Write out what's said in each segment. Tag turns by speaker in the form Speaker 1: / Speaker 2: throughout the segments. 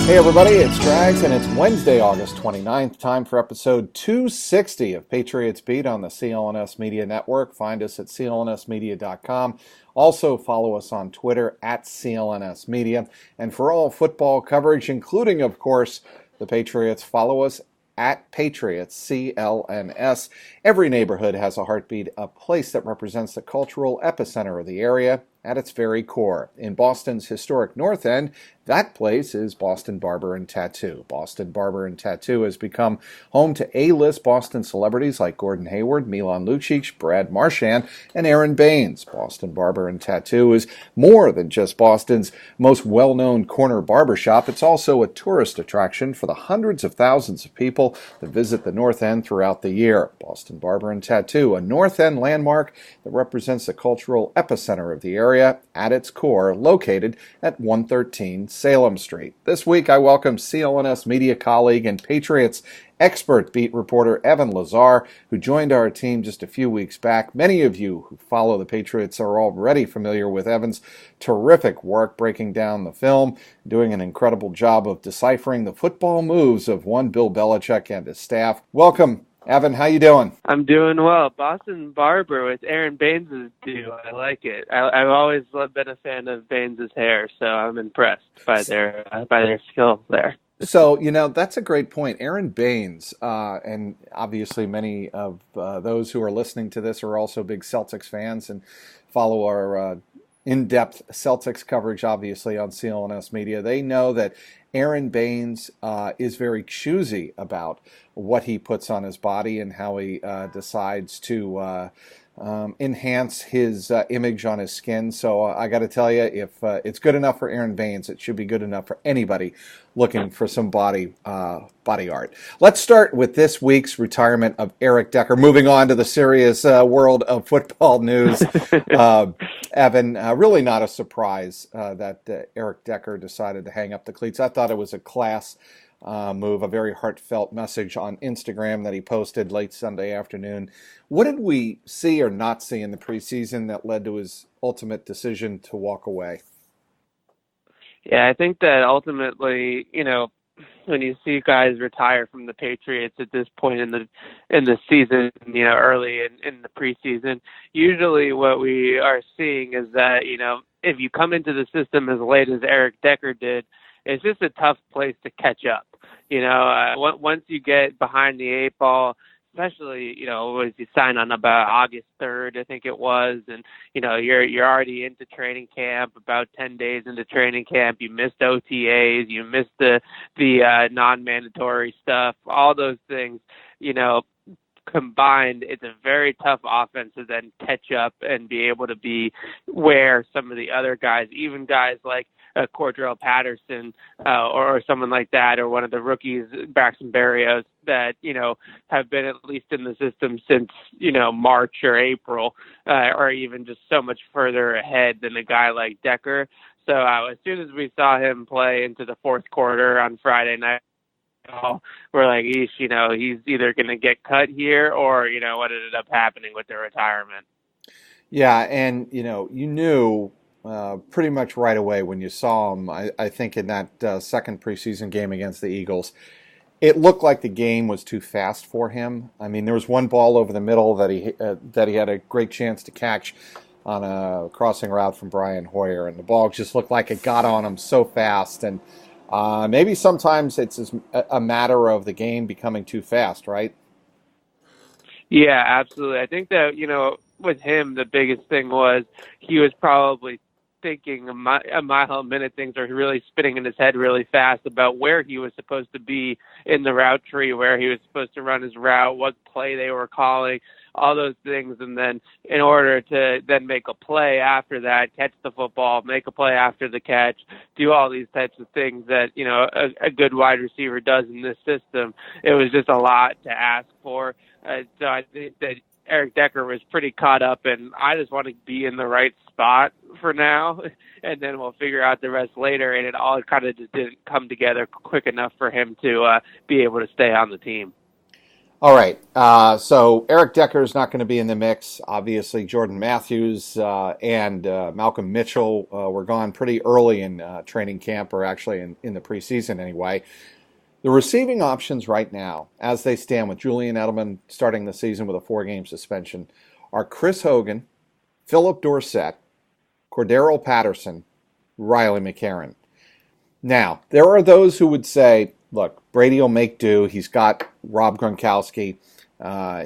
Speaker 1: Hey everybody, it's Drags and it's Wednesday, August 29th. Time for episode 260 of Patriots Beat on the CLNS Media Network. Find us at clnsmedia.com. Also follow us on Twitter at CLNS Media. And for all football coverage, including, of course, the Patriots, follow us at Patriots, CLNS. Every neighborhood has a heartbeat, a place that represents the cultural epicenter of the area at its very core. In Boston's historic North End, that place is Boston Barber and Tattoo. Boston Barber and Tattoo has become home to A-list Boston celebrities like Gordon Hayward, Milan Lucic, Brad Marchand, and Aaron Baines. Boston Barber and Tattoo is more than just Boston's most well-known corner barbershop. It's also a tourist attraction for the hundreds of thousands of people that visit the North End throughout the year. Boston Barber and Tattoo, a North End landmark that represents the cultural epicenter of the area at its core, located at 113 Salem Street. This week, I welcome CLNS media colleague and Patriots expert beat reporter Evan Lazar, who joined our team just a few weeks back. Many of you who follow the Patriots are already familiar with Evan's terrific work breaking down the film, doing an incredible job of deciphering the football moves of one Bill Belichick and his staff. Welcome, Evan. How you doing?
Speaker 2: I'm doing well. Boston Barber with Aaron Baines' do. I like it. I've always been a fan of Baines' hair, so I'm impressed by their skill there.
Speaker 1: So, that's a great point. Aaron Baines, and obviously many of those who are listening to this are also big Celtics fans and follow our in-depth Celtics coverage, obviously, on CLNS Media. They know that Aaron Baines is very choosy about what he puts on his body and how he decides to enhance his image on his skin. So I got to tell you, if it's good enough for Aaron Baines, it should be good enough for anybody looking for some body art. Let's start with this week's retirement of Eric Decker. Moving on to the serious world of football news. Evan, really not a surprise that Eric Decker decided to hang up the cleats. I thought it was a class move, a very heartfelt message on Instagram that he posted late Sunday afternoon. What did we see or not see in the preseason that led to his ultimate decision to walk away?
Speaker 2: Yeah, I think that ultimately, when you see guys retire from the Patriots at this point in the season, early in the preseason, usually what we are seeing is that, if you come into the system as late as Eric Decker did, it's just a tough place to catch up. Once you get behind the eight ball, especially, was you sign on about August 3rd, I think it was, and, you're already into training camp, about 10 days into training camp. You missed OTAs, you missed the non-mandatory stuff, all those things, combined, it's a very tough offense to then catch up and be able to be where some of the other guys, even guys like Cordell Patterson or someone like that, or one of the rookies, Braxton Berrios, that, have been at least in the system since, March or April, or even just so much further ahead than a guy like Decker. So as soon as we saw him play into the fourth quarter on Friday night, we're like, he's either going to get cut here or, what ended up happening with the retirement.
Speaker 1: Yeah, and, you knew pretty much right away when you saw him, I think in that second preseason game against the Eagles, it looked like the game was too fast for him. I mean, there was one ball over the middle that he had a great chance to catch on a crossing route from Brian Hoyer, and the ball just looked like it got on him so fast. And maybe sometimes it's a matter of the game becoming too fast, right?
Speaker 2: Yeah, absolutely. I think that, with him, the biggest thing was he was probably thinking a mile a minute. Things are really spinning in his head really fast about where he was supposed to be in the route tree, where he was supposed to run his route, what play they were calling, all those things. And then in order to then make a play after that, catch the football, make a play after the catch, do all these types of things that, a good wide receiver does in this system, it was just a lot to ask for. So I think that Eric Decker was pretty caught up, and I just want to be in the right spot for now, and then we'll figure out the rest later. And it all kind of just didn't come together quick enough for him to be able to stay on the team.
Speaker 1: All right. So Eric Decker is not going to be in the mix. Obviously, Jordan Matthews and Malcolm Mitchell were gone pretty early in training camp, or actually in the preseason anyway. The receiving options right now, as they stand with Julian Edelman starting the season with a 4-game suspension, are Chris Hogan, Philip Dorsett, Cordero Patterson, Riley McCarron. Now, there are those who would say, look, Brady will make do. He's got Rob Gronkowski.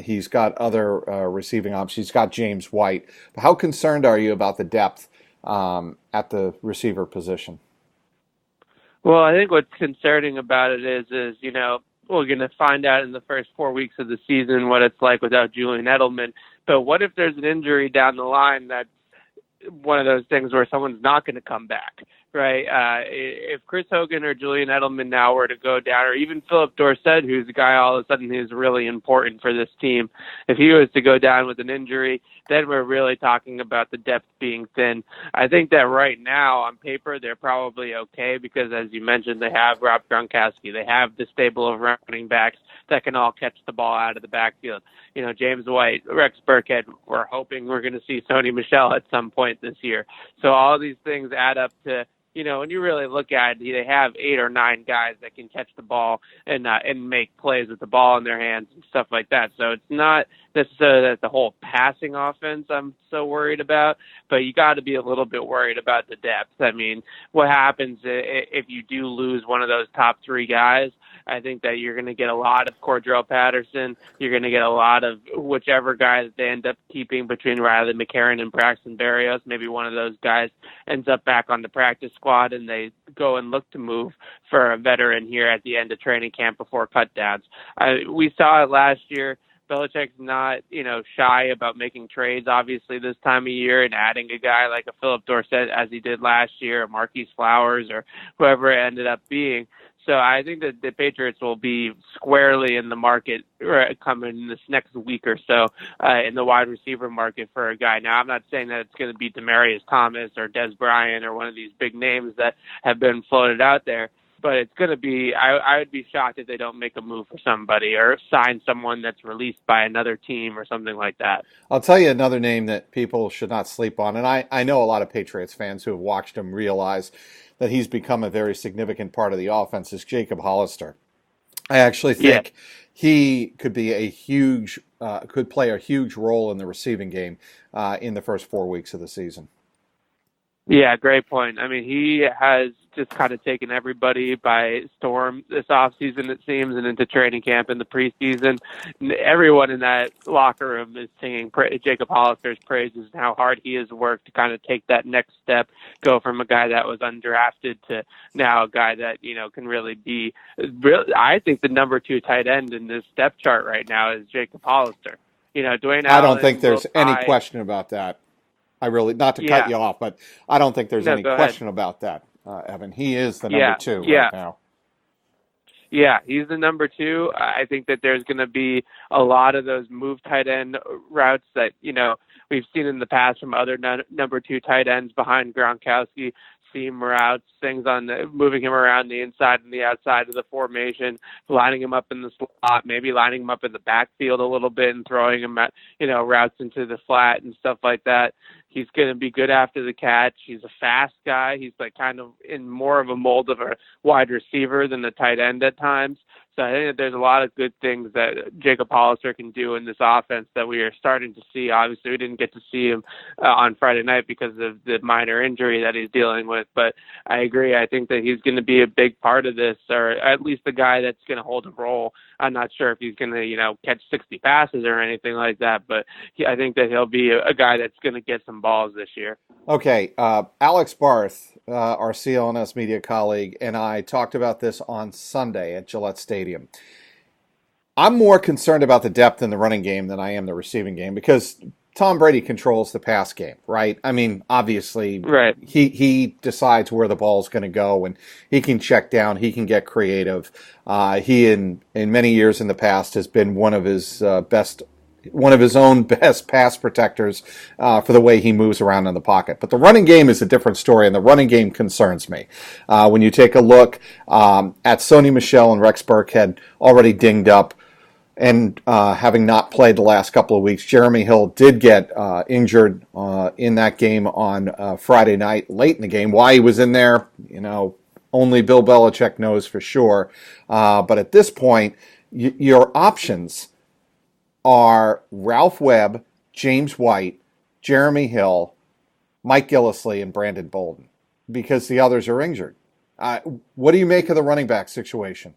Speaker 1: He's got other receiving options. He's got James White. But how concerned are you about the depth at the receiver position?
Speaker 2: Well, I think what's concerning about it is we're going to find out in the first 4 weeks of the season what it's like without Julian Edelman. But what if there's an injury down the line that's one of those things where someone's not going to come back, right? If Chris Hogan or Julian Edelman now were to go down, or even Philip Dorsett, who's a guy all of a sudden who's really important for this team, if he was to go down with an injury, then we're really talking about the depth being thin. I think that right now, on paper, they're probably okay because, as you mentioned, they have Rob Gronkowski. They have the stable of running backs that can all catch the ball out of the backfield. James White, Rex Burkhead, we're hoping we're going to see Sony Michel at some point this year. So all these things add up to, when you really look at it, they have 8 or 9 guys that can catch the ball and make plays with the ball in their hands and stuff like that. So it's not necessarily that the whole passing offense I'm so worried about, but you got to be a little bit worried about the depth. I mean, what happens if you do lose one of those top 3 guys? I think that you're going to get a lot of Cordero Patterson. You're going to get a lot of whichever guy that they end up keeping between Riley McCarron and Braxton Berrios. Maybe one of those guys ends up back on the practice squad and they go and look to move for a veteran here at the end of training camp before cutdowns. We saw it last year. Belichick's not, shy about making trades, obviously, this time of year and adding a guy like a Philip Dorsett as he did last year, or Marquise Flowers, or whoever it ended up being. So I think that the Patriots will be squarely in the market coming in this next week or so in the wide receiver market for a guy. Now, I'm not saying that it's going to be Demaryius Thomas or Des Bryant or one of these big names that have been floated out there, but it's going to be, I would be shocked if they don't make a move for somebody or sign someone that's released by another team or something like that.
Speaker 1: I'll tell you another name that people should not sleep on, and I know a lot of Patriots fans who have watched him realize that he's become a very significant part of the offense, is Jacob Hollister. I actually think he could be could play a huge role in the receiving game in the first 4 weeks of the season.
Speaker 2: Yeah, great point. I mean, he has just kind of taken everybody by storm this offseason, it seems, and into training camp in the preseason. Everyone in that locker room is singing Jacob Hollister's praises and how hard he has worked to kind of take that next step, go from a guy that was undrafted to now a guy that, can really be, I think the number 2 tight end in this depth chart right now is Jacob Hollister. Dwayne Allen,
Speaker 1: I don't think there's any question about that. I really, not to cut you off, but I don't think there's any question about that, Evan. He is the number 2 right now.
Speaker 2: Yeah, he's the number 2. I think that there's going to be a lot of those move tight end routes that, we've seen in the past from other number 2 tight ends behind Gronkowski. Seam routes, things on moving him around the inside and the outside of the formation, lining him up in the slot, maybe lining him up in the backfield a little bit and throwing him at, routes into the flat and stuff like that. He's going to be good after the catch. He's a fast guy. He's like kind of in more of a mold of a wide receiver than a tight end at times. So I think that there's a lot of good things that Jacob Hollister can do in this offense that we are starting to see. Obviously, we didn't get to see him on Friday night because of the minor injury that he's dealing with. But I agree. I think that he's going to be a big part of this, or at least the guy that's going to hold a role. I'm not sure if he's going to, catch 60 passes or anything like that, but I think that he'll be a guy that's going to get some balls this year.
Speaker 1: Okay. Alex Barth, our CLNS media colleague, and I talked about this on Sunday at Gillette Stadium. I'm more concerned about the depth in the running game than I am the receiving game because Tom Brady controls the pass game, right? I mean, obviously,
Speaker 2: right.
Speaker 1: He decides where the ball's going to go, and he can check down. He can get creative. He, in many years in the past, has been one of his own best pass protectors for the way he moves around in the pocket. But the running game is a different story, and the running game concerns me. When you take a look at Sony Michel and Rex Burkhead, already dinged up, And having not played the last couple of weeks, Jeremy Hill did get injured in that game on Friday night, late in the game. Why he was in there, only Bill Belichick knows for sure. But at this point, your options are Ralph Webb, James White, Jeremy Hill, Mike Gillislee, and Brandon Bolden, because the others are injured. What do you make of the running back situation?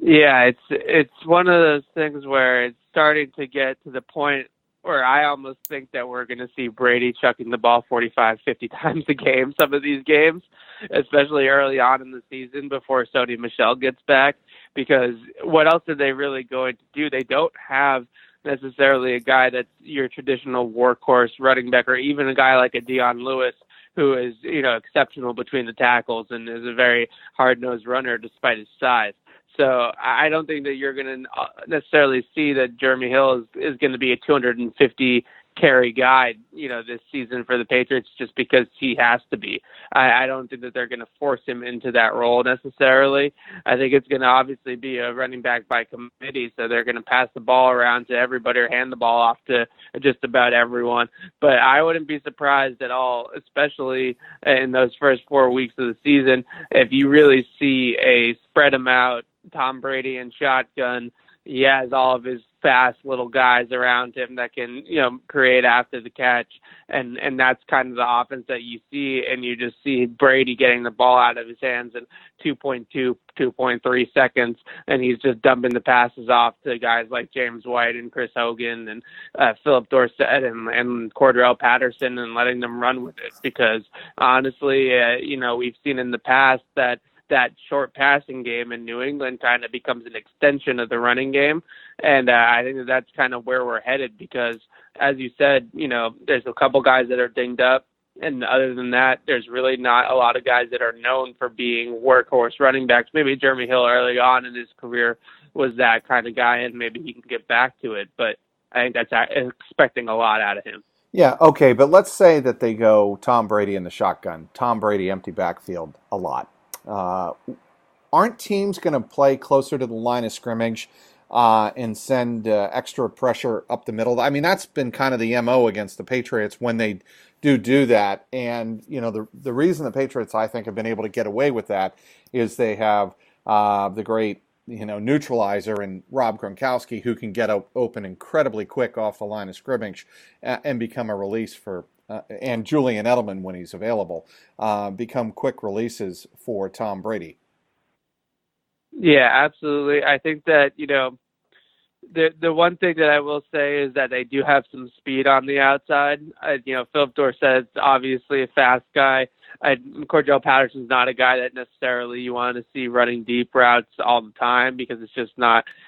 Speaker 2: Yeah, it's one of those things where it's starting to get to the point where I almost think that we're going to see Brady chucking the ball 45, 50 times a game, some of these games, especially early on in the season before Sony Michel gets back, because what else are they really going to do? They don't have necessarily a guy that's your traditional workhorse running back, or even a guy like a Dion Lewis, who is, exceptional between the tackles and is a very hard-nosed runner despite his size. So I don't think that you're going to necessarily see that Jeremy Hill is going to be a 250 carry guy, this season for the Patriots, just because he has to be. I don't think that they're going to force him into that role necessarily. I think it's going to obviously be a running back by committee, so they're going to pass the ball around to everybody or hand the ball off to just about everyone. But I wouldn't be surprised at all, especially in those first 4 weeks of the season, if you really see a spread them out Tom Brady in shotgun. He has all of his fast little guys around him that can, create after the catch. And that's kind of the offense that you see. And you just see Brady getting the ball out of his hands in 2.3 seconds. And he's just dumping the passes off to guys like James White and Chris Hogan and Philip Dorsett and Cordell Patterson, and letting them run with it. Because honestly, we've seen in the past that short passing game in New England kind of becomes an extension of the running game. And I think that's kind of where we're headed, because as you said, there's a couple guys that are dinged up. And other than that, there's really not a lot of guys that are known for being workhorse running backs. Maybe Jeremy Hill early on in his career was that kind of guy, and maybe he can get back to it. But I think that's expecting a lot out of him.
Speaker 1: Yeah, okay, but let's say that they go Tom Brady in the shotgun, Tom Brady empty backfield a lot. Aren't teams going to play closer to the line of scrimmage and send extra pressure up the middle? I mean, that's been kind of the MO against the Patriots when they do that. And, the reason the Patriots, I think, have been able to get away with that is they have the great, neutralizer in Rob Gronkowski, who can get open incredibly quick off the line of scrimmage and become a release for and Julian Edelman, when he's available, become quick releases for Tom Brady.
Speaker 2: Yeah, absolutely. I think that, the one thing that I will say is that they do have some speed on the outside. Philip Dorsett's obviously a fast guy. Cordell Patterson's not a guy that necessarily you want to see running deep routes all the time, because it's just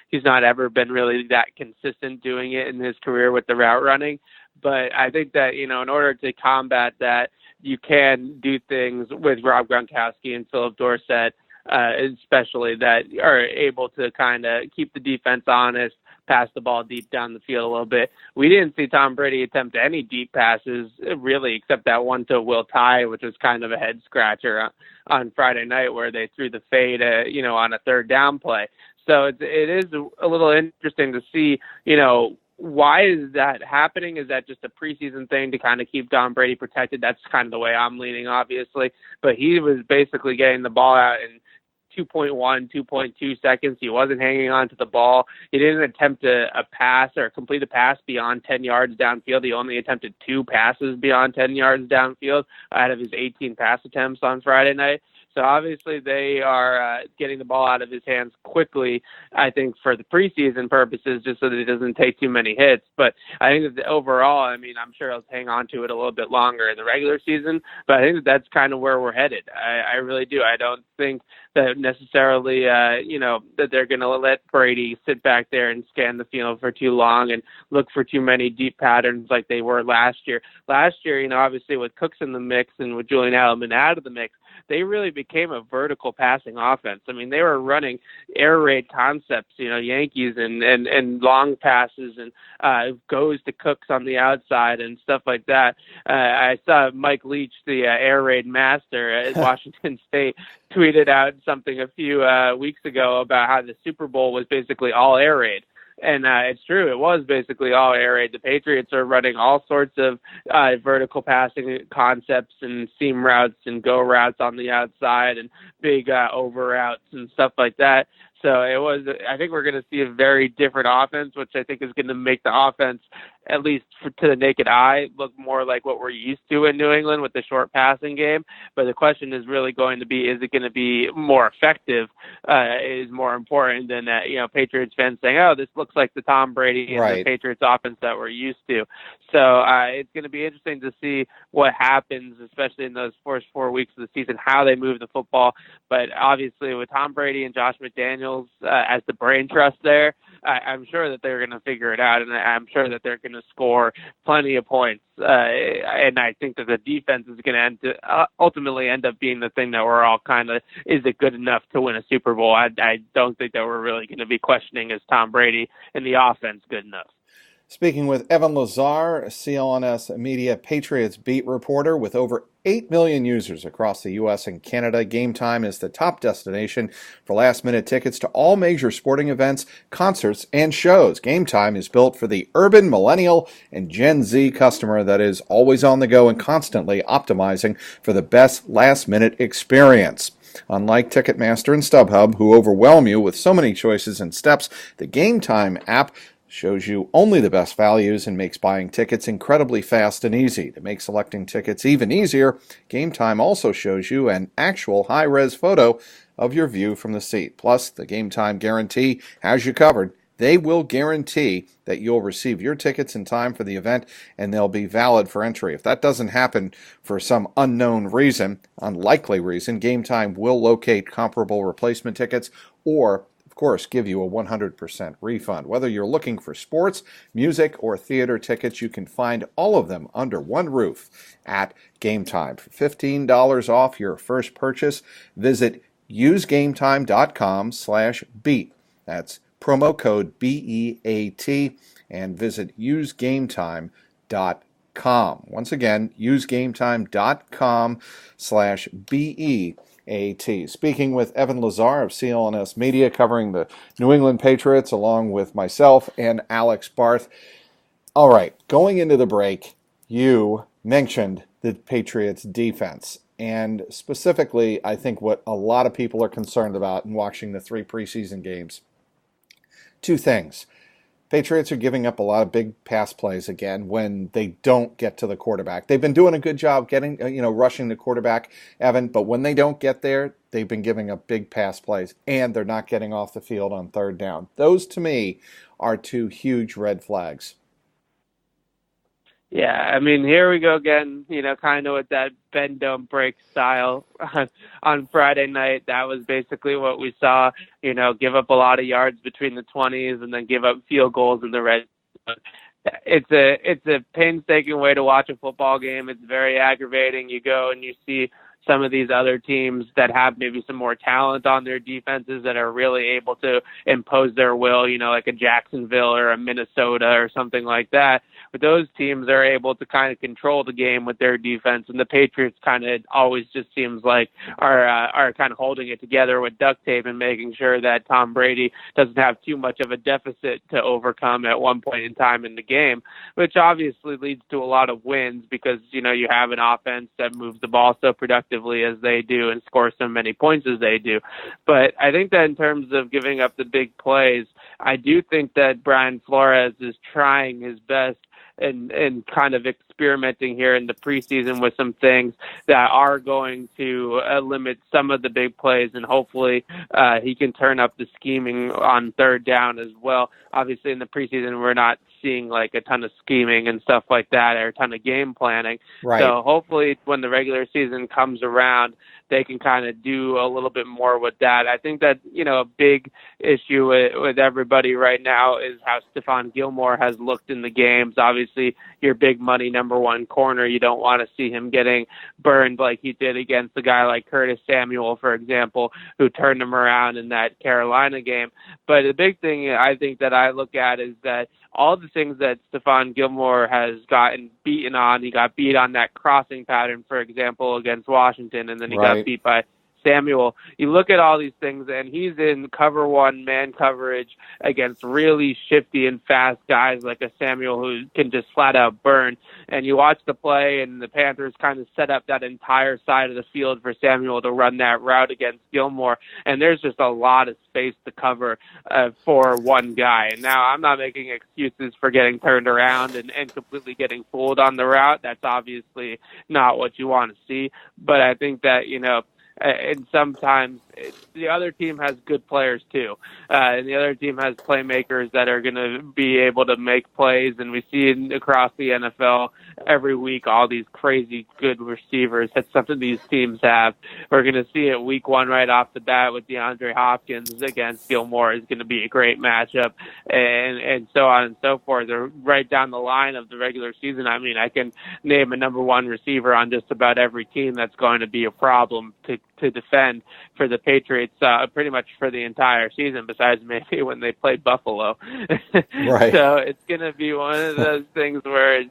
Speaker 2: he's not ever been really that consistent doing it in his career with the route running. But I think that, in order to combat that, you can do things with Rob Gronkowski and Philip Dorsett, especially, that are able to kind of keep the defense honest, pass the ball deep down the field a little bit. We didn't see Tom Brady attempt any deep passes, really, except that one to Will Tye, which was kind of a head scratcher on Friday night, where they threw the fade, on a third down play. So it is a little interesting to see, why is that happening? Is that just a preseason thing to kind of keep Tom Brady protected? That's kind of the way I'm leaning, obviously. But he was basically getting the ball out in 2.2 seconds. He wasn't hanging on to the ball. He didn't attempt a pass or complete a pass beyond 10 yards downfield. He only attempted 2 passes beyond 10 yards downfield out of his 18 pass attempts on Friday night. So obviously they are getting the ball out of his hands quickly, I think, for the preseason purposes, just so that he doesn't take too many hits. But I think that overall, I'm sure he'll hang on to it a little bit longer in the regular season, but I think that that's kind of where we're headed. I really do. I don't think that necessarily, that they're going to let Brady sit back there and scan the field for too long and look for too many deep patterns like they were last year. Last year, obviously with Cooks in the mix and with Julian Edelman out of the mix, they really became a vertical passing offense. I mean, they were running air raid concepts, Yankees and long passes and goes to Cooks on the outside and stuff like that. I saw Mike Leach, the air raid master at Washington State, tweeted out something a few weeks ago about how the Super Bowl was basically all air raid. And it's true. It was basically all air raid. The Patriots are running all sorts of vertical passing concepts and seam routes and go routes on the outside and big over routes and stuff like that. So I think we're going to see a very different offense, which I think is going to make the offense, at least to the naked eye, look more like what we're used to in New England with the short passing game. But the question is really going to be, is it going to be more effective? Is more important than that, Patriots fans saying, oh, this looks like the Tom Brady and the Patriots offense that we're used to. So it's going to be interesting to see what happens, especially in those first 4 weeks of the season, how they move the football. But obviously with Tom Brady and Josh McDaniels as the brain trust there, I'm sure that they're going to figure it out, and I'm sure that they're going to score plenty of points. And I think that the defense is going to ultimately end up being the thing that we're all kind of, is it good enough to win a Super Bowl? I don't think that we're really going to be questioning, is Tom Brady and the offense good enough?
Speaker 1: Speaking with Evan Lazar, CLNS Media Patriots beat reporter. With over 8 million users across the U.S. and Canada, Game Time is the top destination for last-minute tickets to all major sporting events, concerts, and shows. Game Time is built for the urban, millennial, and Gen Z customer that is always on the go and constantly optimizing for the best last-minute experience. Unlike Ticketmaster and StubHub, who overwhelm you with so many choices and steps, the Game Time app shows you only the best values and makes buying tickets incredibly fast and easy. To make selecting tickets even easier, Game Time also shows you an actual high-res photo of your view from the seat. Plus, the Game Time guarantee has you covered. They will guarantee that you'll receive your tickets in time for the event, and they'll be valid for entry. If that doesn't happen for some unknown reason, unlikely reason, Game Time will locate comparable replacement tickets or, of course, give you a 100% refund. Whether you're looking for sports, music, or theater tickets, you can find all of them under one roof at Game Time. For $15 off your first purchase, visit usegametime.com/beat. That's promo code BEAT, and visit usegametime.com. Once again, usegametime.com/BEAT. Speaking with Evan Lazar of CLNS Media, covering the New England Patriots, along with myself and Alex Barth. All right, going into the break, you mentioned the Patriots defense. And specifically, I think what a lot of people are concerned about in watching the 3 preseason games. 2 things. Patriots are giving up a lot of big pass plays again when they don't get to the quarterback. They've been doing a good job getting, rushing the quarterback, Evan, but when they don't get there, they've been giving up big pass plays, and they're not getting off the field on 3rd down. Those, to me, are 2 huge red flags.
Speaker 2: Yeah, I mean, here we go again, kind of with that bend, don't break style on Friday night. That was basically what we saw, give up a lot of yards between the 20s and then give up field goals in the red zone. It's a painstaking way to watch a football game. It's very aggravating. You go and you see some of these other teams that have maybe some more talent on their defenses that are really able to impose their will, like a Jacksonville or a Minnesota or something like that. But those teams are able to kind of control the game with their defense, and the Patriots kind of always just seems like are kind of holding it together with duct tape and making sure that Tom Brady doesn't have too much of a deficit to overcome at one point in time in the game, which obviously leads to a lot of wins because, you have an offense that moves the ball so productively as they do and scores so many points as they do. But I think that in terms of giving up the big plays, I do think that Brian Flores is trying his best and kind of experimenting here in the preseason with some things that are going to limit some of the big plays, and hopefully he can turn up the scheming on 3rd down as well. Obviously in the preseason we're not seeing like a ton of scheming and stuff like that or a ton of game planning.
Speaker 1: Right.
Speaker 2: So hopefully when the regular season comes around, they can kind of do a little bit more with that. I think that, a big issue with everybody right now is how Stephon Gilmore has looked in the games. Obviously, your big money number one corner. You don't want to see him getting burned like he did against a guy like Curtis Samuel, for example, who turned him around in that Carolina game. But the big thing I think that I look at is that all the things that Stephon Gilmore has gotten beaten on, he got beat on that crossing pattern, for example, against Washington, and then he got beat by Samuel. You look at all these things, and he's in cover one man coverage against really shifty and fast guys like a Samuel who can just flat out burn. And you watch the play, and the Panthers kind of set up that entire side of the field for Samuel to run that route against Gilmore. And there's just a lot of space to cover for one guy. And now I'm not making excuses for getting turned around and completely getting fooled on the route. That's obviously not what you want to see. But I think that, and sometimes the other team has good players too. And the other team has playmakers that are going to be able to make plays. And we see it across the NFL every week, all these crazy good receivers that some of these teams have. We're going to see it week one right off the bat with DeAndre Hopkins against Gilmore is going to be a great matchup, and so on and so forth. They're right down the line of the regular season. I mean, I can name a number one receiver on just about every team that's going to be a problem to defend for the Patriots pretty much for the entire season, besides maybe when they play Buffalo.
Speaker 1: Right.
Speaker 2: So it's going to be one of those things where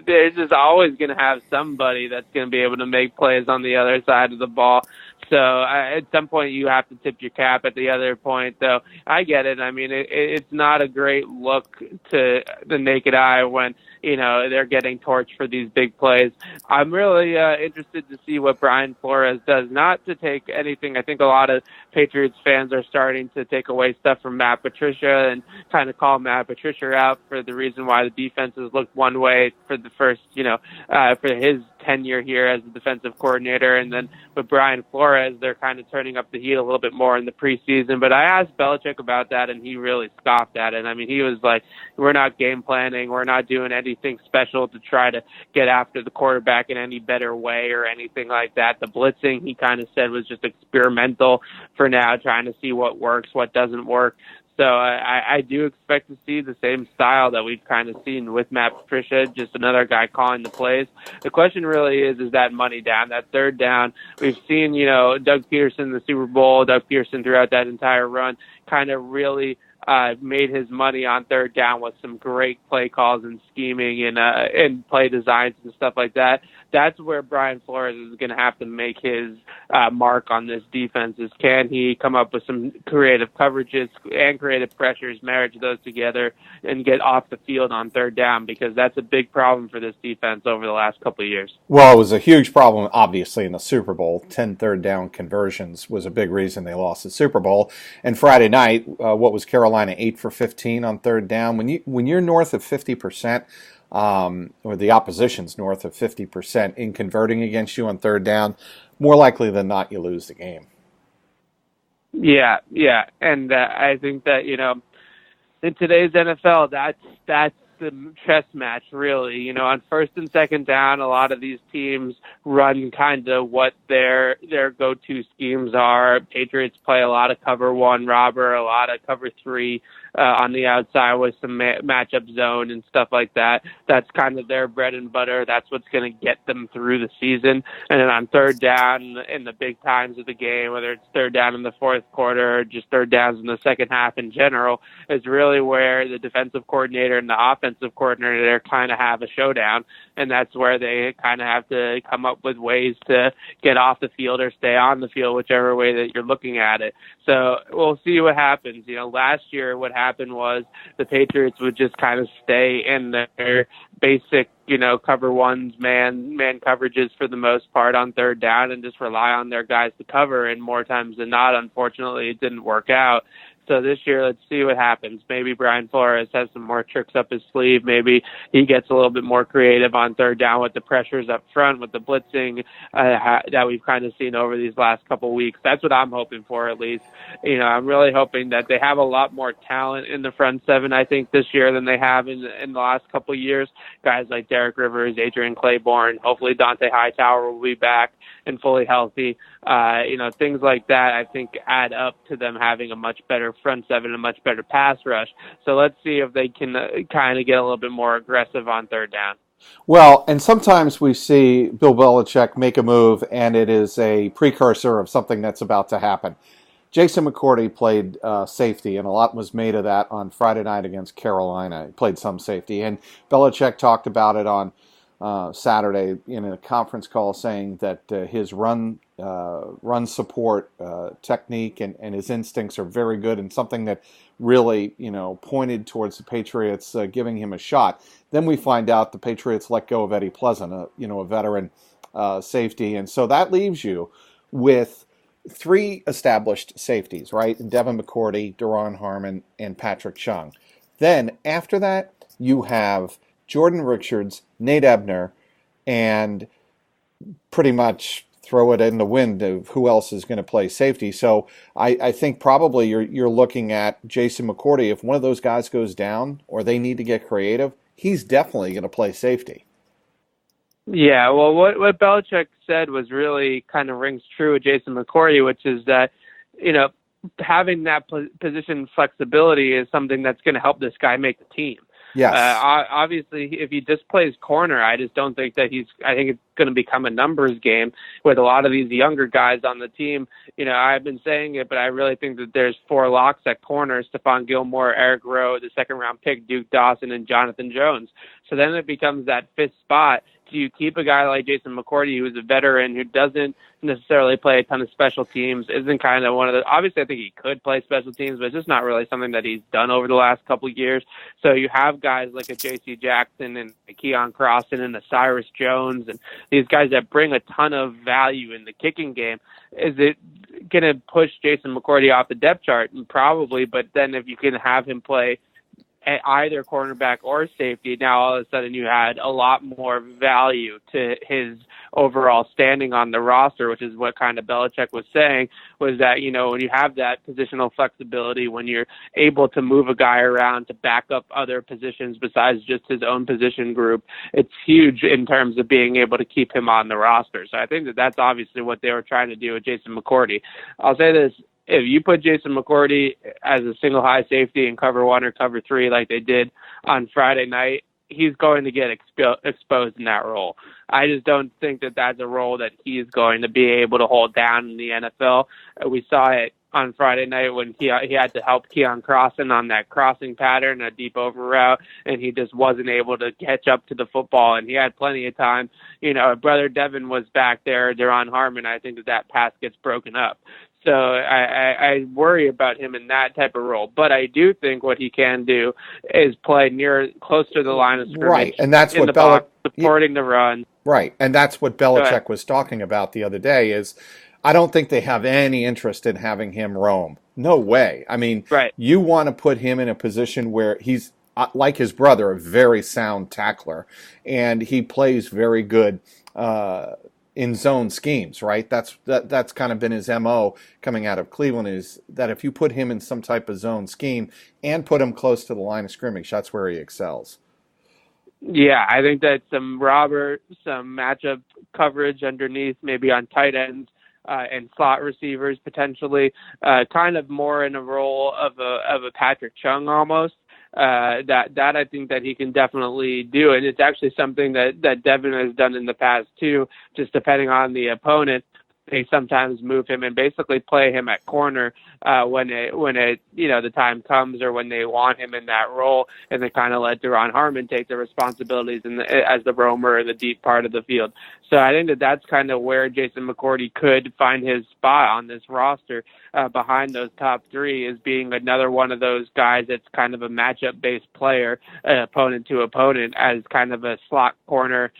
Speaker 2: they're just always going to have somebody that's going to be able to make plays on the other side of the ball. So at some point you have to tip your cap. At the other point, though, I get it. I mean, it's not a great look to the naked eye when, they're getting torched for these big plays. I'm really interested to see what Brian Flores does. Not to take anything. I think a lot of Patriots fans are starting to take away stuff from Matt Patricia and kind of call Matt Patricia out for the reason why the defenses looked one way for the first, for his tenure here as the defensive coordinator. And then with Brian Flores, they're kind of turning up the heat a little bit more in the preseason. But I asked Belichick about that, and he really scoffed at it. I mean, he was like, we're not game planning. We're not doing anything special to try to get after the quarterback in any better way or anything like that. The blitzing, he kind of said, was just experimental for now, trying to see what works, what doesn't work. So I do expect to see the same style that we've kind of seen with Matt Patricia, just another guy calling the plays. The question really is that money down, that third down? We've seen, Doug Peterson in the Super Bowl, Doug Peterson throughout that entire run kind of really made his money on third down with some great play calls and scheming and play designs and stuff like that. That's where Brian Flores is going to have to make his mark on this defense. Is can he come up with some creative coverages and creative pressures, marriage those together, and get off the field on third down? Because that's a big problem for this defense over the last couple of years.
Speaker 1: Well, it was a huge problem, obviously, in the Super Bowl. 10 third down conversions was a big reason they lost the Super Bowl. And Friday night, what was Carolina, 8 for 15 on third down? When you're north of 50%, or the opposition's north of 50% in converting against you on third down, more likely than not you lose the game.
Speaker 2: Yeah. And I think that, in today's NFL, that's the chess match, really. On first and second down, a lot of these teams run kind of what their go-to schemes are. Patriots play a lot of cover one robber, a lot of cover three on the outside with some matchup zone and stuff like that. That's kind of their bread and butter. That's what's going to get them through the season. And then on third down in the big times of the game, whether it's third down in the fourth quarter or just third downs in the second half in general, is really where the defensive coordinator and the offensive coordinator kind of have a showdown. And that's where they kind of have to come up with ways to get off the field or stay on the field, whichever way that you're looking at it. So we'll see what happens. Last year what happened was the Patriots would just kind of stay in their basic, cover ones, man coverages for the most part on third down and just rely on their guys to cover. And more times than not, unfortunately, it didn't work out. So this year, let's see what happens. Maybe Brian Flores has some more tricks up his sleeve. Maybe he gets a little bit more creative on third down with the pressures up front, with the blitzing that we've kind of seen over these last couple of weeks. That's what I'm hoping for, at least. I'm really hoping that they have a lot more talent in the front seven, I think, this year than they have in the last couple of years. Guys like Derek Rivers, Adrian Claiborne, hopefully Dante Hightower will be back and fully healthy. Things like that, I think, add up to them having a much better front seven, a much better pass rush. So let's see if they can kind of get a little bit more aggressive on third down.
Speaker 1: Well, and sometimes we see Bill Belichick make a move, and it is a precursor of something that's about to happen. Jason McCourty played safety, and a lot was made of that on Friday night against Carolina. He played some safety, and Belichick talked about it on Saturday in a conference call, saying that his run support technique and his instincts are very good, and something that really pointed towards the Patriots giving him a shot. Then we find out the Patriots let go of Eddie Pleasant, a veteran safety, and so that leaves you with three established safeties, right? Devin McCourty, Duron Harmon, and Patrick Chung. Then after that, you have Jordan Richards, Nate Ebner, and pretty much throw it in the wind of who else is going to play safety. So I think probably you're looking at Jason McCourty. If one of those guys goes down or they need to get creative, he's definitely going to play safety.
Speaker 2: Yeah, well, what Belichick said was really kind of rings true with Jason McCourty, which is that, having that position flexibility is something that's going to help this guy make the team.
Speaker 1: Yes.
Speaker 2: Obviously, if he just plays corner, I just don't think that I think it's going to become a numbers game with a lot of these younger guys on the team. I've been saying it, but I really think that there's four locks at corner: Stephon Gilmore, Eric Rowe, the second-round pick, Duke Dawson, and Jonathan Jones. So then it becomes that fifth spot. Do you keep a guy like Jason McCourty, who's a veteran, who doesn't necessarily play a ton of special teams, isn't kind of one of the, obviously I think he could play special teams, but it's just not really something that he's done over the last couple of years. So you have guys like a J.C. Jackson and a Keon Crossan and a Cyrus Jones and these guys that bring a ton of value in the kicking game. Is it going to push Jason McCourty off the depth chart? Probably, but then if you can have him play at either cornerback or safety, now all of a sudden you had a lot more value to his overall standing on the roster, which is what kind of Belichick was saying, was that, when you have that positional flexibility, when you're able to move a guy around to back up other positions besides just his own position group, it's huge in terms of being able to keep him on the roster. So I think that that's obviously what they were trying to do with Jason McCourty. I'll say this: if you put Jason McCourty as a single high safety in cover 1 or cover 3 like they did on Friday night, he's going to get exposed in that role. I just don't think that that's a role that he is going to be able to hold down in the NFL. We saw it on Friday night when he had to help Keon Crossan on that crossing pattern, a deep over route, and he just wasn't able to catch up to the football, and he had plenty of time. Brother Devin was back there, Duron Harmon. I think that pass gets broken up. So I worry about him in that type of role. But I do think what he can do is play close to the line of scrimmage,
Speaker 1: right, and that's what
Speaker 2: box, supporting the run.
Speaker 1: Right, and that's what Belichick was talking about the other day. Is I don't think they have any interest in having him roam. No way. I mean,
Speaker 2: right.
Speaker 1: You want to put him in a position where he's like his brother, a very sound tackler, and he plays very good in zone schemes, right? That's kind of been his MO coming out of Cleveland, is that if you put him in some type of zone scheme and put him close to the line of scrimmage, that's where he excels.
Speaker 2: Yeah, I think that some matchup coverage underneath, maybe on tight ends and slot receivers potentially, kind of more in a role of a Patrick Chung almost. That I think that he can definitely do. And it's actually something that Devin has done in the past too, just depending on the opponent. They sometimes move him and basically play him at corner when the time comes, or when they want him in that role, and they kind of let Duron Harmon take the responsibilities as the roamer in the deep part of the field. So I think that that's kind of where Jason McCourty could find his spot on this roster behind those top three, is being another one of those guys that's kind of a matchup-based player, opponent to opponent, as kind of a slot corner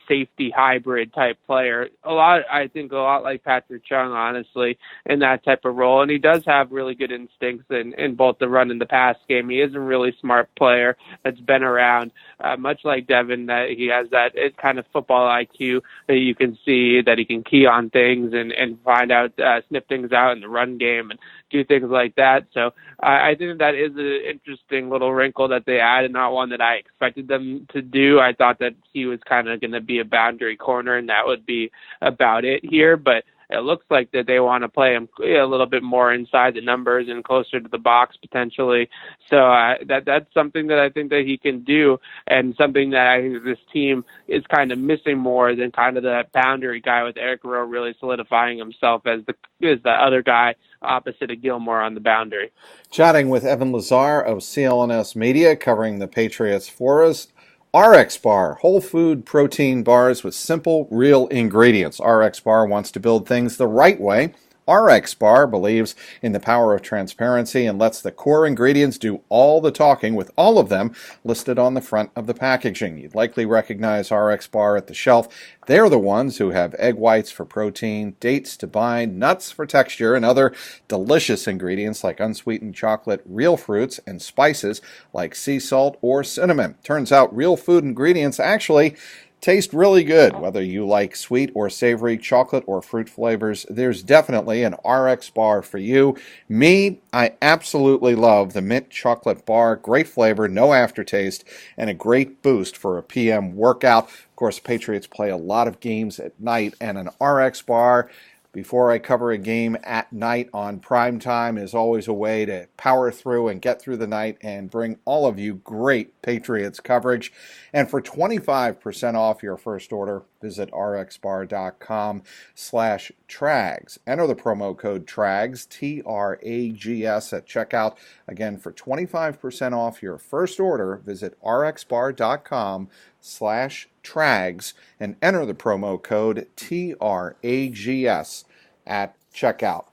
Speaker 2: safety hybrid type player. I think a lot like Patrick Chung, honestly, in that type of role. And he does have really good instincts in both the run and the pass game. He is a really smart player that's been around, much like Devin, that he has that kind of football IQ that you can see, that he can key on things and find out, snip things out in the run game and do things like that. So I think that is an interesting little wrinkle that they add, and not one that I expected them to do. I thought that he was kind of going to be a boundary corner, and that would be about it here. But it looks like that they want to play him a little bit more inside the numbers and closer to the box potentially. So that's something that I think that he can do, and something that I think this team is kind of missing more than kind of that boundary guy, with Eric Rowe really solidifying himself as the other guy opposite of Gilmore on the boundary.
Speaker 1: Chatting with Evan Lazar of CLNS Media, covering the Patriots for us. RX Bar, whole food protein bars with simple, real ingredients. RX Bar wants to build things the right way. RX Bar believes in the power of transparency and lets the core ingredients do all the talking, with all of them listed on the front of the packaging. You'd likely recognize RX Bar at the shelf. They're the ones who have egg whites for protein, dates to bind, nuts for texture, and other delicious ingredients like unsweetened chocolate, real fruits, and spices like sea salt or cinnamon. Turns out real food ingredients actually taste really good. Whether you like sweet or savory, chocolate or fruit flavors, there's definitely an RX bar for you. Me, I absolutely love the mint chocolate bar. Great flavor, no aftertaste, and a great boost for a PM workout. Of course, Patriots play a lot of games at night, and an RX bar before I cover a game at night on prime time is always a way to power through and get through the night and bring all of you great Patriots coverage. And for 25% off your first order, visit rxbar.com/trags. Enter the promo code TRAGS, TRAGS, at checkout. Again, for 25% off your first order, visit rxbar.com/trags and enter the promo code TRAGS at checkout.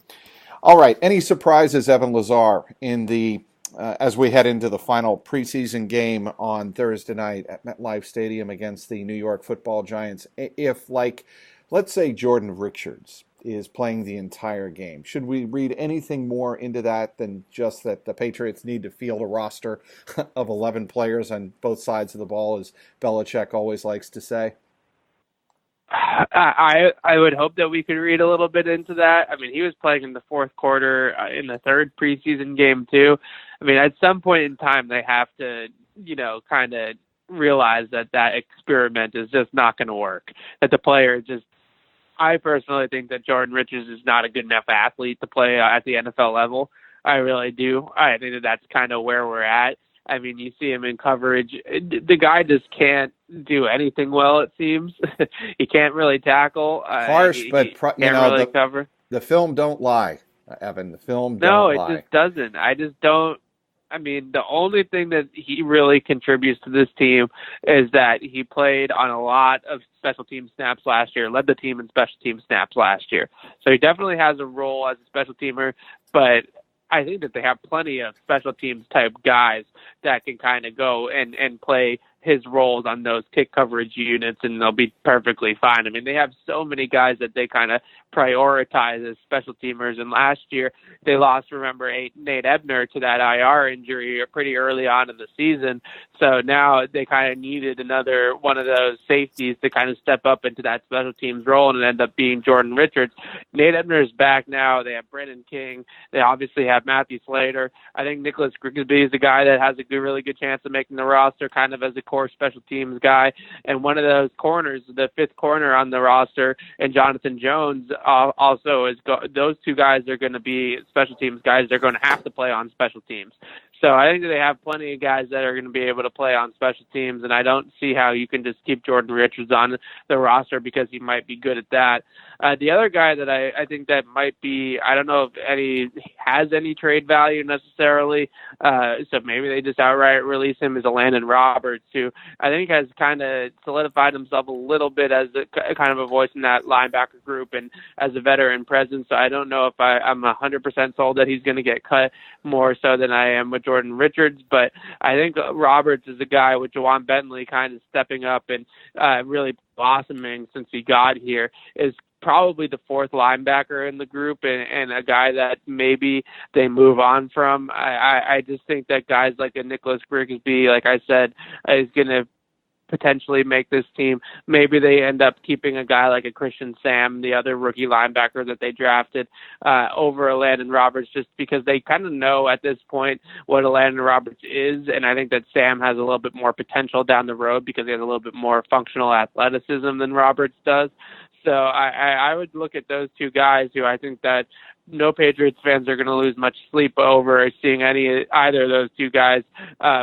Speaker 1: All right, any surprises, Evan Lazar, in the as we head into the final preseason game on Thursday night at MetLife Stadium against the New York Football Giants? If, like, let's say Jordan Richards is playing the entire game, should we read anything more into that than just that the Patriots need to field a roster of 11 players on both sides of the ball, as Belichick always likes to say?
Speaker 2: I would hope that we could read a little bit into that. I mean, he was playing in the fourth quarter in the third preseason game too. I mean, at some point in time, they have to, kind of realize that experiment is just not going to work. That the player I personally think that Jordan Richards is not a good enough athlete to play at the NFL level. I really do. I think that that's kind of where we're at. I mean, you see him in coverage. The guy just can't do anything well, it seems. He can't really tackle.
Speaker 1: Harsh, but
Speaker 2: can't really cover.
Speaker 1: The film don't lie, Evan. The film don't lie.
Speaker 2: No, it just doesn't. I just don't. I mean, the only thing that he really contributes to this team is that he played on a lot of special team snaps last year, led the team in special team snaps last year. So he definitely has a role as a special teamer, but I think that they have plenty of special teams type guys that can kind of go and play his roles on those kick coverage units, and they'll be perfectly fine. I mean, they have so many guys that they kind of prioritize as special teamers. And last year they lost, remember, Nate Ebner to that IR injury pretty early on in the season. So now they kind of needed another one of those safeties to kind of step up into that special teams role, and it ended up being Jordan Richards. Nate Ebner is back now. They have Brendan King. They obviously have Matthew Slater. I think Nicholas Grigsby is the guy that has a really good chance of making the roster, kind of as a core special teams guy. And one of those corners, the fifth corner on the roster, and Jonathan Jones also is those two guys are going to be special teams guys. They're going to have to play on special teams. So I think they have plenty of guys that are going to be able to play on special teams, and I don't see how you can just keep Jordan Richards on the roster because he might be good at that. The other guy that I think that might be, I don't know if has any trade value necessarily, so maybe they just outright release him, is Landon Roberts, who I think has kind of solidified himself a little bit as a kind of a voice in that linebacker group and as a veteran presence. So I don't know if I'm 100% sold that he's going to get cut more so than I am with Jordan Richards, but I think Roberts is a guy with Jawan Bentley kind of stepping up and really blossoming since he got here, is probably the fourth linebacker in the group, and a guy that maybe they move on from. I just think that guys like a Nicholas Grigsby, like I said, is going to potentially make this team. Maybe they end up keeping a guy like a Christian Sam, the other rookie linebacker that they drafted, over a Landon Roberts, just because they kind of know at this point what a Landon Roberts is, and I think that Sam has a little bit more potential down the road because he has a little bit more functional athleticism than Roberts does. So I would look at those two guys who I think that no Patriots fans are going to lose much sleep over seeing either of those two guys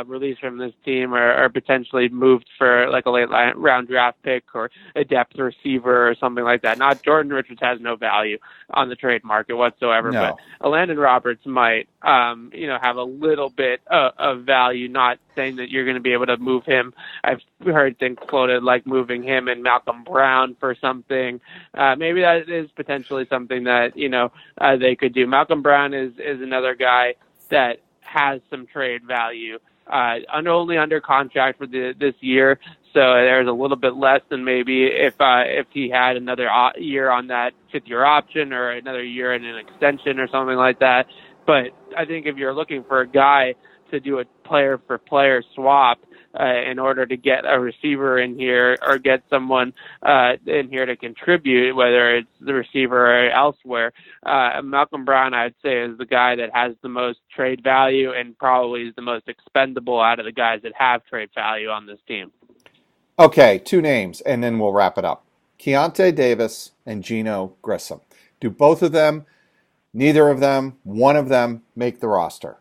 Speaker 2: released from this team or potentially moved for like a late round draft pick or a depth receiver or something like that. Not Jordan Richards has no value on the trade market whatsoever,
Speaker 1: No.
Speaker 2: but Landon Roberts might, have a little bit of value. Not saying that you're going to be able to move him. I've heard things floated like moving him and Malcolm Brown for something. Maybe that is potentially something that they could do. Malcolm Brown is another guy that has some trade value. Only under contract for this year, so there's a little bit less than maybe if he had another year on that fifth-year option or another year in an extension or something like that. But I think if you're looking for a guy to do a player-for-player swap in order to get a receiver in here or get someone in here to contribute, whether it's the receiver or elsewhere, Malcolm Brown, I'd say, is the guy that has the most trade value and probably is the most expendable out of the guys that have trade value on this team.
Speaker 1: Okay, two names, and then we'll wrap it up. Keontae Davis and Geno Grissom. Do both of them, neither of them, one of them make the roster?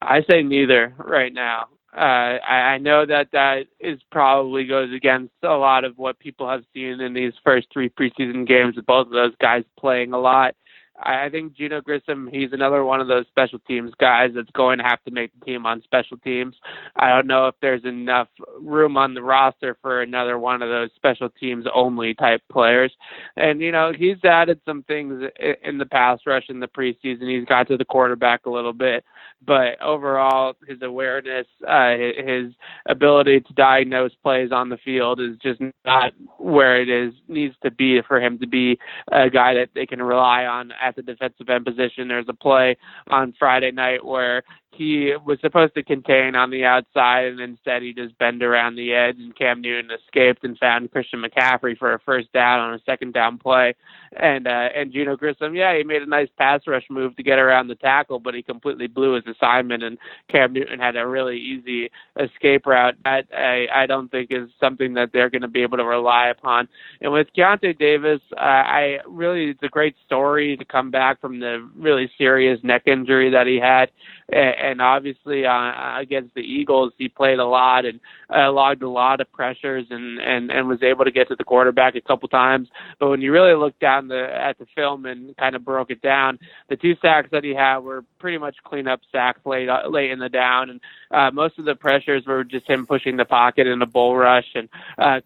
Speaker 2: I say neither right now. I know that is probably goes against a lot of what people have seen in these first three preseason games with both of those guys playing a lot. I think Geno Grissom, he's another one of those special teams guys that's going to have to make the team on special teams. I don't know if there's enough room on the roster for another one of those special teams only type players. And, he's added some things in the pass rush in the preseason. He's got to the quarterback a little bit. But overall, his awareness, his ability to diagnose plays on the field is just not where it needs to be for him to be a guy that they can rely on at the defensive end position. There's a play on Friday night where he was supposed to contain on the outside, and instead he just bent around the edge, and Cam Newton escaped and found Christian McCaffrey for a first down on a second down play. And Geno Grissom, he made a nice pass rush move to get around the tackle, but he completely blew his assignment, and Cam Newton had a really easy escape route. That I don't think is something that they're going to be able to rely upon. And with Keontae Davis, it's a great story to come back from the really serious neck injury that he had. And obviously against the Eagles, he played a lot and logged a lot of pressures and was able to get to the quarterback a couple times. But when you really look down at the film and kind of broke it down, the two sacks that he had were pretty much clean-up sacks late in the down. And most of the pressures were just him pushing the pocket in a bull rush and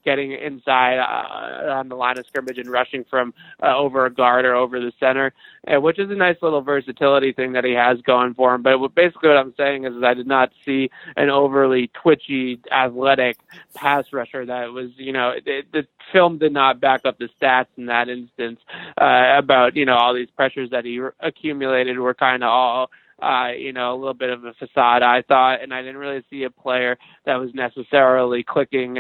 Speaker 2: getting inside on the line of scrimmage and rushing from over a guard or over the center, which is a nice little versatility thing that he has going for him. But basically what I'm saying is I did not see an overly twitchy, athletic pass rusher that was, the film did not back up the stats in that instance about, all these pressures that he accumulated were kind of all a little bit of a facade, I thought, and I didn't really see a player that was necessarily clicking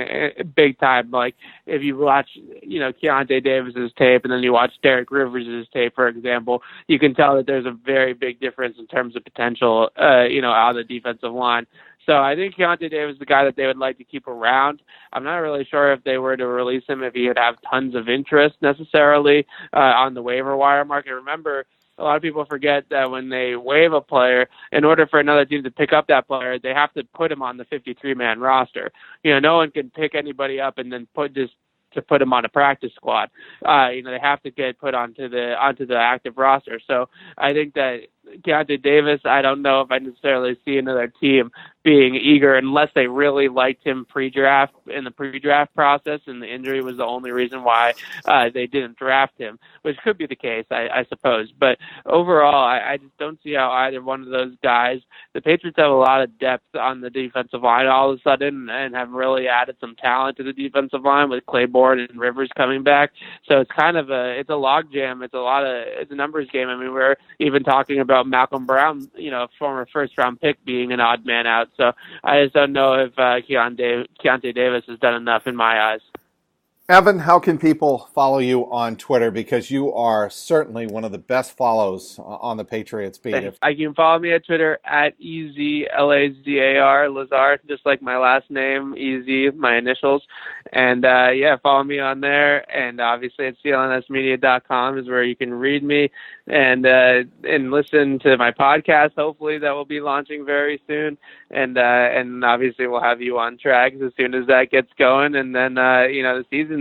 Speaker 2: big time. Like if you watch, Keontae Davis's tape and then you watch Derek Rivers' tape, for example, you can tell that there's a very big difference in terms of potential, out of the defensive line. So I think Keontae Davis is the guy that they would like to keep around. I'm not really sure if they were to release him, if he would have tons of interest necessarily on the waiver wire market. Remember, a lot of people forget that when they waive a player, in order for another team to pick up that player, they have to put him on the 53-man roster. No one can pick anybody up and then put him on a practice squad. They have to get put onto the active roster. So I think that Keontae Davis, I don't know if I necessarily see another team being eager unless they really liked him in the pre-draft process, and the injury was the only reason why they didn't draft him, which could be the case, I suppose. But overall, I just don't see how either one of those guys. The Patriots have a lot of depth on the defensive line all of a sudden and have really added some talent to the defensive line with Claiborne and Rivers coming back. So it's kind of it's a logjam. It's a numbers game. I mean, we're even talking about Malcolm Brown, former first-round pick, being an odd man out. So I just don't know if Keontae Davis has done enough in my eyes.
Speaker 1: Evan, how can people follow you on Twitter? Because you are certainly one of the best follows on the Patriots beat.
Speaker 2: I can follow me at Twitter at EZLAZAR, Lazar, just like my last name, EZ, my initials. And follow me on there. And obviously at CLNSmedia.com is where you can read me and listen to my podcast. Hopefully that will be launching very soon. And obviously we'll have you on tracks as soon as that gets going. And then, the season's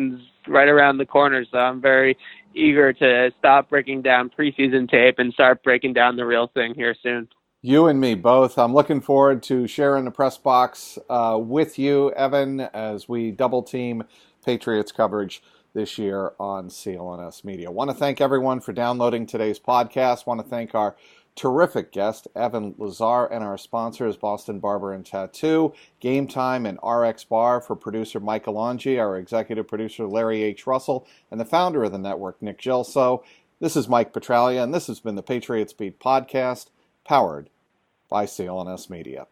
Speaker 2: right around the corner. So I'm very eager to stop breaking down preseason tape and start breaking down the real thing here soon.
Speaker 1: You and me both. I'm looking forward to sharing the press box with you, Evan, as we double team Patriots coverage this year on CLNS Media. I want to thank everyone for downloading today's podcast. I want to thank our terrific guest, Evan Lazar, and our sponsors, Boston Barber and Tattoo, Game Time, and RX Bar. For producer Mike Alongi, our executive producer Larry H. Russell, and the founder of the network, Nick Gelso. This is Mike Petralia, and this has been the Patriots Beat podcast, powered by CLNS Media.